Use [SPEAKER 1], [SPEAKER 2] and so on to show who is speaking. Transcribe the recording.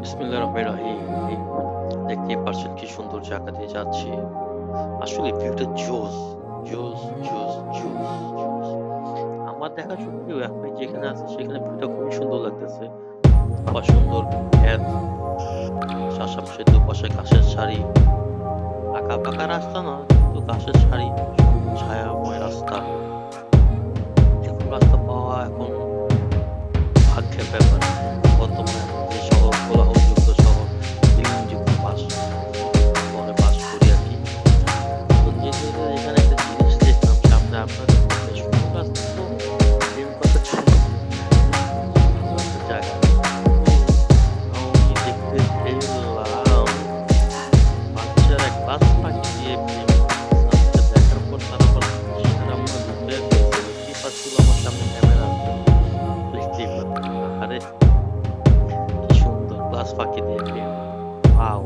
[SPEAKER 1] বিসমিল্লাহির রহমানির রহিম। দেখতেই পারছেন কি সুন্দর জায়গা দিয়ে যাচ্ছি। আসলে ভিউটা জোস, জোস, জোস, জোস, জোস। আমার দেখা সত্যি আপনি যেখানে আছেন সেখানে ভিউটা খুবই সুন্দর লাগতেছে। সুন্দর ক্ষেত, আশেপাশে দুপাশে ঘাসের সারি, আঁকা-বাঁকা রাস্তা না কিন্তু ঘাসের সারি, ছায়াময় রাস্তা। এরকম রাস্তা পাওয়া এখন ভাগ্যের ব্যাপার। বর্তমানে এখন যে শহর কোলাহলযুক্ত শহর, বিল্ডিংযুক্ত শহরে বাস করি আরকি। তো যেহেতু এখানে একটা জিনিস দেখলাম সামনে আপনাদের বেশ সুন্দর রাস্তা তো প্রেম করার জন্য ভালো একটা জায়গা। তো আমি দেখতে পেলাম বাচ্চার এক ক্লাস ফাঁকি দিয়ে প্রেম করতেছে। দেখার পর তারা আবার সেখানে আমরা লুকিয়ে ফেলছে। দেখতেই পাচ্ছিল আমার সামনে ক্যামেরা আছে। দেখতেই পাচ্ছি। আহারে! কি সুন্দর ক্লাস ফাঁকি দিয়ে প্রেম। ওয়াও!